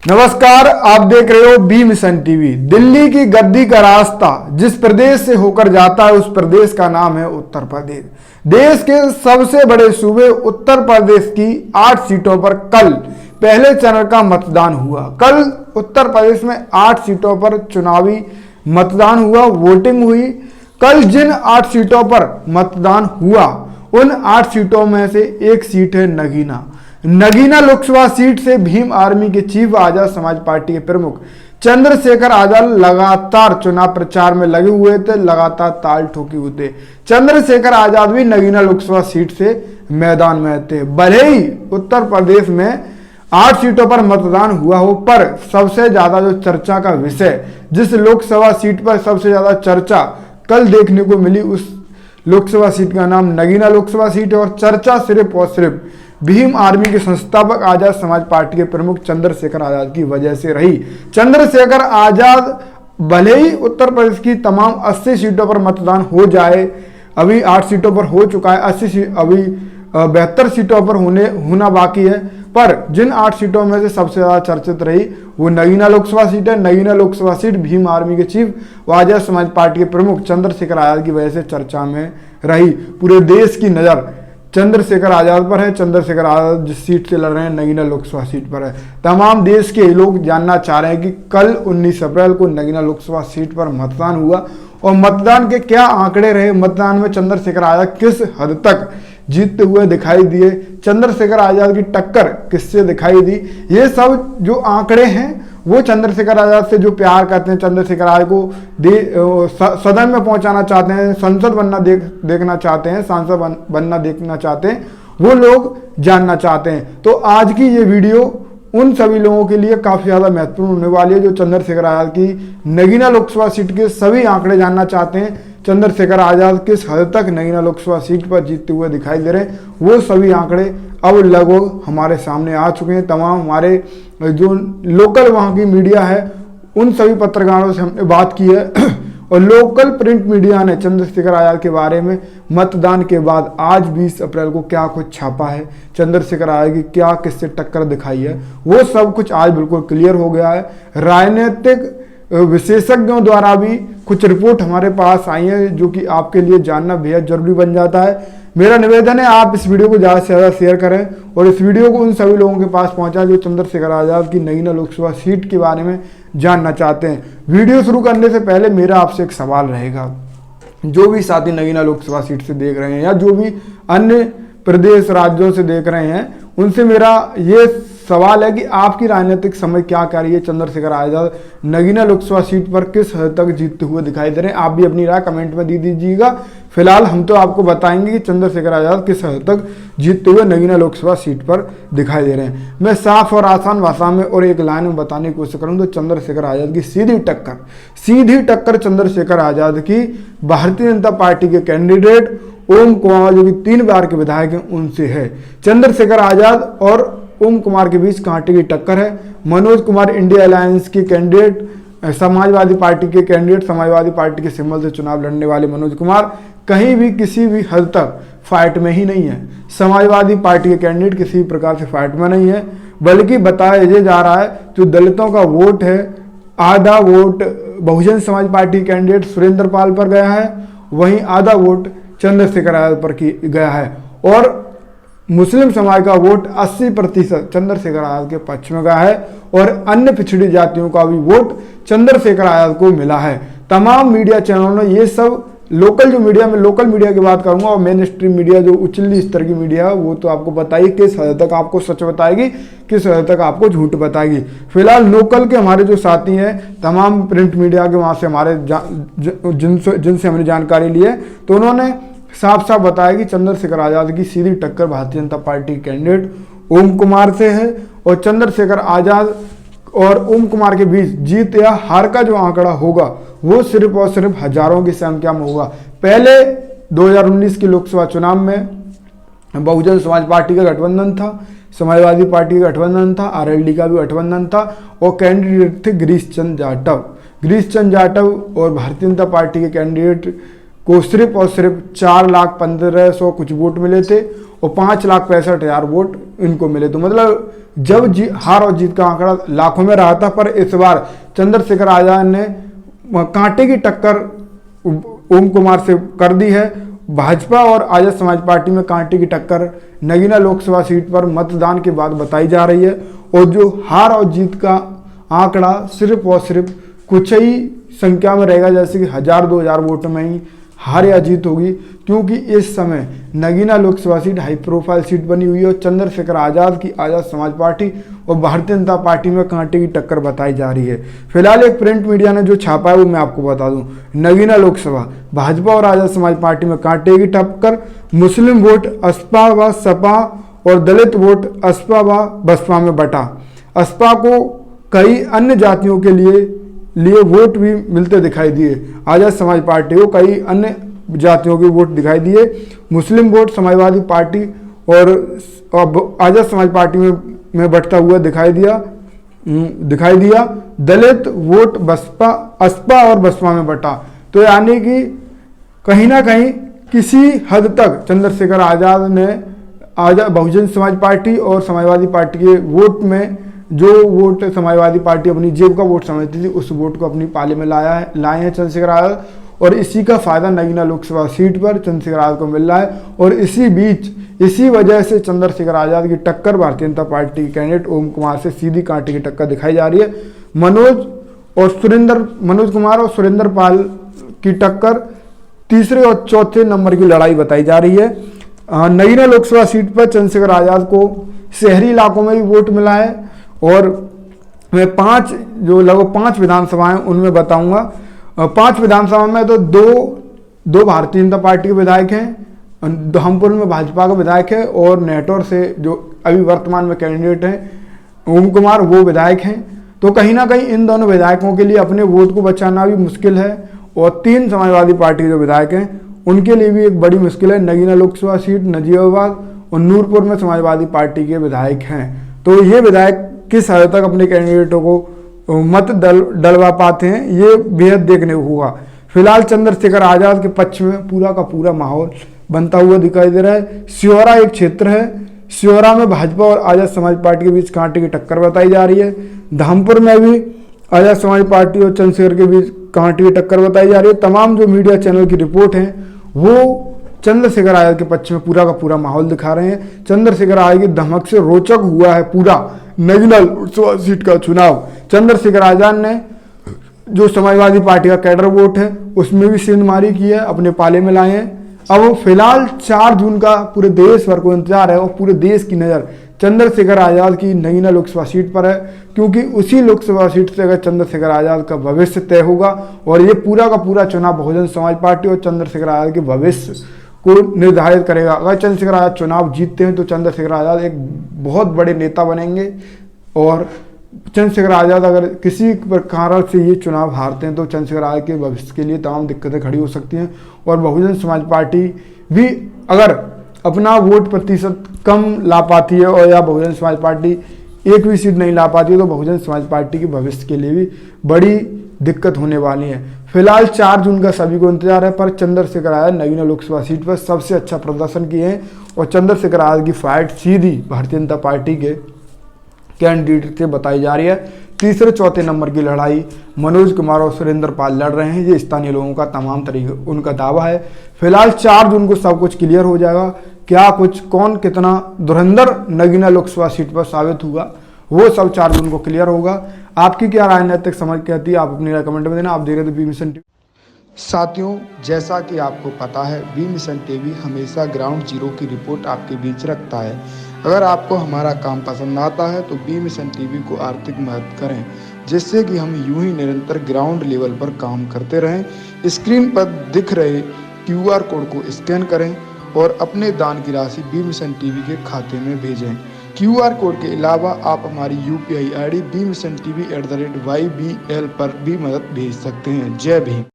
नमस्कार, आप देख रहे हो बी मिशन टीवी। दिल्ली की गद्दी का रास्ता जिस प्रदेश से होकर जाता है उस प्रदेश का नाम है उत्तर प्रदेश। देश के सबसे बड़े सूबे उत्तर प्रदेश की 8 सीटों पर कल पहले चरण का मतदान हुआ। कल उत्तर प्रदेश में 8 सीटों पर चुनावी मतदान हुआ, वोटिंग हुई। कल जिन 8 सीटों पर मतदान हुआ उन 8 सीटों में से एक सीट है नगीना लोकसभा सीट से भीम आर्मी के चीफ आजाद समाज पार्टी के प्रमुख चंद्रशेखर आजाद लगातार चुनाव प्रचार में लगे हुए थे, लगातार ताल ठोकी हुए थे। चंद्रशेखर आजाद भी नगीना लोकसभा सीट से मैदान में थे। भले ही उत्तर प्रदेश में 8 सीटों पर मतदान हुआ हो, पर सबसे ज्यादा जो चर्चा का विषय, जिस लोकसभा सीट पर सबसे ज्यादा चर्चा कल देखने को मिली, उस लोकसभा सीट का नाम नगीना लोकसभा सीट है। और चर्चा सिर्फ और सिर्फ भीम आर्मी के संस्थापक आजाद समाज पार्टी के प्रमुख चंद्रशेखर आजाद की वजह से रही। चंद्रशेखर आजाद भले ही उत्तर प्रदेश की तमाम 80 सीटों पर मतदान हो जाए, अभी 8 सीटों पर हो चुका है, 72 सीटों पर होना बाकी है, पर जिन 8 सीटों में से सबसे ज्यादा चर्चित रही वो नगीना लोकसभा सीट है। नगीना लोकसभा सीट भीम आर्मी के चीफ आजाद समाज पार्टी के प्रमुख चंद्रशेखर आजाद की वजह से चर्चा में रही। पूरे देश की नजर चंद्रशेखर आजाद पर है। चंद्रशेखर आजाद जिस सीट से लड़ रहे हैं नगीना लोकसभा सीट पर है। तमाम देश के लोग जानना चाह रहे हैं कि कल 19 अप्रैल को नगीना लोकसभा सीट पर मतदान हुआ और मतदान के क्या आंकड़े रहे, मतदान में चंद्रशेखर आजाद किस हद तक जीतते हुए दिखाई दिए, चंद्रशेखर आजाद की टक्कर किससे दिखाई दी, ये सब जो आंकड़े हैं वो चंद्रशेखर आजाद से जो प्यार करते हैं, चंद्रशेखर आजाद को सदन में पहुंचाना चाहते हैं, संसद बनना देखना चाहते हैं, सांसद बनना देखना चाहते हैं, वो लोग जानना चाहते हैं। तो आज की ये वीडियो उन सभी लोगों के लिए काफी ज्यादा महत्वपूर्ण होने वाली है जो चंद्रशेखर आजाद की नगीना लोकसभा सीट के सभी आंकड़े जानना चाहते हैं। चंद्रशेखर आजाद किस हद तक नगीना लोकसभा सीट पर जीतते हुए दिखाई दे रहे हैं, वो सभी आंकड़े अब लगभग हमारे सामने आ चुके हैं। तमाम हमारे जो लोकल वहाँ की मीडिया है उन सभी पत्रकारों से हमने बात की है और लोकल प्रिंट मीडिया ने चंद्रशेखर आजाद के बारे में मतदान के बाद आज 20 अप्रैल को क्या कुछ छापा है, चंद्रशेखर आजाद की क्या किससे टक्कर दिखाई है, वो सब कुछ आज बिल्कुल क्लियर हो गया है। राजनीतिक विशेषज्ञों द्वारा भी कुछ रिपोर्ट हमारे पास आई है जो कि आपके लिए जानना बेहद जरूरी बन जाता है। मेरा निवेदन है आप इस वीडियो को ज़्यादा से ज़्यादा शेयर करें और इस वीडियो को उन सभी लोगों के पास पहुंचाएं जो चंद्रशेखर आजाद की नगीना लोकसभा सीट के बारे में जानना चाहते हैं। वीडियो शुरू करने से पहले मेरा आपसे एक सवाल रहेगा, जो भी साथी नगीना लोकसभा सीट से देख रहे हैं या जो भी अन्य प्रदेश राज्यों से देख रहे हैं, उनसे मेरा ये सवाल है कि आपकी राजनीतिक समझ क्या कह रही है, चंद्रशेखर आजाद नगीना लोकसभा सीट पर किस हद तक जीतते हुए दिखाई दे रहे हैं। आप भी अपनी राय कमेंट में दे दीजिएगा। फिलहाल हम तो आपको बताएंगे कि चंद्रशेखर आजाद किस हद तक जीतते हुए नगीना लोकसभा सीट पर दिखाई दे रहे हैं। मैं साफ और आसान भाषा में और एक लाइन में बताने की कोशिश करूँ तो चंद्रशेखर आजाद की सीधी टक्कर चंद्रशेखर आजाद की भारतीय जनता पार्टी के कैंडिडेट ओम कुमार जो कि 3 बार के विधायक हैं उनसे है। चंद्रशेखर आजाद और ओम कुमार के बीच कांटे की टक्कर है। मनोज कुमार इंडिया अलायंस के कैंडिडेट, समाजवादी पार्टी के कैंडिडेट, समाजवादी पार्टी के सिंबल से चुनाव लड़ने वाले मनोज कुमार कहीं भी किसी भी हद तक फाइट में ही नहीं है। समाजवादी पार्टी के कैंडिडेट किसी भी प्रकार से फाइट में नहीं है, बल्कि बताया ये जा रहा है जो दलितों का वोट है, आधा vote Bahujan Samaj party candidate Surendra पाल पर गया है, वहीं आधा वोट चंद्रशेखर आजाद पर गया है और मुस्लिम समाज का वोट 80% चंद्रशेखर आजाद के पक्ष में गया है और अन्य पिछड़ी जातियों का भी वोट चंद्रशेखर आजाद को मिला है। तमाम मीडिया चैनलों ने ये सब लोकल जो मीडिया, में लोकल मीडिया की बात करूंगा और मेन स्ट्रीम मीडिया जो उच्चली स्तर की मीडिया है वो तो आपको बताइए किस हद तक आपको सच बताएगी, किस हद तक आपको झूठ बताएगी। फिलहाल लोकल के हमारे जो साथी हैं, तमाम प्रिंट मीडिया के वहाँ से हमारे जिनसे हमने जानकारी ली है, तो उन्होंने साफ साफ बताया कि चंद्रशेखर आजाद की सीधी टक्कर भारतीय जनता पार्टी कैंडिडेट ओम कुमार से है और चंद्रशेखर आजाद और ओम कुमार के बीच जीत या हार का जो आंकड़ा होगा वो सिर्फ और सिर्फ हजारों की संख्या में होगा। पहले 2019 के लोकसभा चुनाव में बहुजन समाज पार्टी का गठबंधन था, समाजवादी पार्टी का गठबंधन था, आरएलडी का भी गठबंधन था और कैंडिडेट थे गिरीश चंद्र जाटव और भारतीय जनता पार्टी के कैंडिडेट को सिर्फ और सिर्फ 4,15,100 कुछ वोट मिले थे और 5,65,000 वोट इनको मिले। तो मतलब जब हार और जीत का आंकड़ा लाखों में रहा था, पर इस बार चंद्रशेखर आजाद ने कांटे की टक्कर ओम कुमार से कर दी है। भाजपा और आजाद समाज पार्टी में कांटे की टक्कर नगीना लोकसभा सीट पर मतदान के बाद बताई जा रही है और जो हार और जीत का आंकड़ा सिर्फ और सिर्फ कुछ ही संख्या में रहेगा, जैसे कि 1,000-2,000 वोट में ही हार या जीत होगी, क्योंकि इस समय Nagina Lok Sabha seat high profile seat बनी हुई है और चंद्रशेखर आजाद की आजाद समाज पार्टी और भारतीय जनता पार्टी में कांटे की टक्कर बताई जा रही है। फिलहाल एक प्रिंट मीडिया ने जो छापा है वो मैं आपको बता दूं। नगीना लोकसभा भाजपा और आजाद समाज पार्टी में कांटे की टक्कर, मुस्लिम वोट असपा व सपा और दलित वोट असपा व बसपा में बटा। असपा को कई अन्य जातियों के लिए वोट भी मिलते दिखाई दिए। आजाद समाज पार्टी को कई अन्य जातियों के वोट दिखाई दिए। मुस्लिम वोट समाजवादी पार्टी और आजाद समाज पार्टी में बंटता हुआ दिखाई दिया। दलित वोट बसपा, असपा और बसपा में बटा। तो यानी कि कहीं ना कहीं किसी हद तक चंद्रशेखर आजाद ने बहुजन समाज पार्टी और समाजवादी पार्टी के वोट में जो वोट समाजवादी पार्टी अपनी जेब का वोट समझती थी, उस वोट को अपनी पाले में लाए हैं चंद्रशेखर आजाद, और इसी का फायदा नगीना लोकसभा सीट पर चंद्रशेखर आजाद को मिल रहा है। और इसी वजह से चंद्रशेखर आजाद की टक्कर भारतीय जनता पार्टी के कैंडिडेट ओम कुमार से सीधी कांटे की टक्कर दिखाई जा रही है। मनोज कुमार और सुरेंद्र पाल की टक्कर तीसरे और चौथे नंबर की लड़ाई बताई जा रही है। नगीना लोकसभा सीट पर चंद्रशेखर आजाद को शहरी इलाकों में भी वोट मिला है और मैं लगभग 5 विधानसभाएं उनमें बताऊंगा। 5 विधानसभा में तो दो भारतीय जनता पार्टी के विधायक हैं, धमपुर में भाजपा का विधायक है और नेटौर से जो अभी वर्तमान में कैंडिडेट हैं ओम कुमार, वो विधायक हैं। तो कहीं ना कहीं इन दोनों विधायकों के लिए अपने वोट को बचाना भी मुश्किल है और 3 समाजवादी पार्टी के जो विधायक हैं उनके लिए भी एक बड़ी मुश्किल है। नगीना लोकसभा सीट नजीबाबाद और नूरपुर में समाजवादी पार्टी के विधायक हैं। तो ये विधायक किस हद तक अपने कैंडिडेटों को मत डलवा पाते हैं, ये बेहद देखने को होगा। फिलहाल चंद्रशेखर आजाद के पक्ष में पूरा का पूरा माहौल बनता हुआ दिखाई दे रहा है। सिहोरा एक क्षेत्र है, सिहोरा में भाजपा और आजाद समाज पार्टी के बीच कांटे की टक्कर बताई जा रही है। धामपुर में भी आजाद समाज पार्टी और चंद्रशेखर के बीच कांटे की टक्कर बताई जा रही है। तमाम जो मीडिया चैनल की रिपोर्ट है वो चंद्रशेखर आजाद के पक्ष में पूरा का पूरा माहौल दिखा रहे हैं। चंद्रशेखर आजाद की धमक से रोचक हुआ है पूरा नगीना लोकसभा सीट का चुनाव। चंद्रशेखर आजाद ने जो समाजवादी पार्टी का कैडर वोट है उसमें भी सेंधमारी की है, अपने पाले में लाए हैं। अब फिलहाल 4 जून का पूरे देश भर को इंतजार है और पूरे देश की नज़र चंद्रशेखर आजाद की नगीना लोकसभा सीट पर है, क्योंकि उसी लोकसभा सीट से अगर चंद्रशेखर आजाद का भविष्य तय होगा और ये पूरा का पूरा चुनाव बहुजन समाज पार्टी और चंद्रशेखर आजाद के भविष्य को निर्धारित करेगा। अगर चंद्रशेखर आजाद चुनाव जीतते हैं तो चंद्रशेखर आजाद एक बहुत बड़े नेता बनेंगे और चंद्रशेखर आजाद अगर किसी प्रकार से ये चुनाव हारते हैं तो चंद्रशेखर आजाद के भविष्य के लिए तमाम दिक्कतें खड़ी हो सकती हैं और बहुजन समाज पार्टी भी अगर अपना वोट प्रतिशत कम ला पाती है और या बहुजन समाज पार्टी एक भी सीट नहीं ला पाती है तो बहुजन समाज पार्टी के भविष्य के लिए भी बड़ी दिक्कत होने वाली है। फिलहाल 4 जून का सभी को इंतजार है, पर चंद्रशेखर आजाद नगीना लोकसभा सीट पर सबसे अच्छा प्रदर्शन किए हैं और चंद्रशेखर आजाद की फाइट सीधी भारतीय जनता पार्टी के कैंडिडेट से बताई जा रही है। तीसरे चौथे नंबर की लड़ाई मनोज कुमार और सुरेंद्र पाल लड़ रहे हैं, ये स्थानीय लोगों का तमाम तरीके उनका दावा है। फिलहाल 4 जून को सब कुछ क्लियर हो जाएगा, क्या कुछ कौन कितना धुरंधर नगीना लोकसभा सीट पर साबित हुआ वो सब 4 जून को क्लियर होगा। आपकी क्या राजनीतिक समझ कहती है, आप अपनी राय कमेंट में देना। आप देख रहे थे बी मिशन टीवी। साथियों, जैसा कि आपको पता है बी मिशन टीवी हमेशा ग्राउंड जीरो की रिपोर्ट आपके बीच रखता है। अगर आपको हमारा काम पसंद आता है तो बी मिशन टीवी को आर्थिक मदद करें, जिससे कि हम यूं ही निरंतर ग्राउंड लेवल पर काम करते रहें। स्क्रीन पर दिख रहे QR कोड को स्कैन करें और अपने दान की राशि बी मिशन टीवी के खाते में भेजें। QR कोड के अलावा आप हमारी UPI ID bmissiontv@ybl पर भी मदद भेज सकते हैं। जय भीम।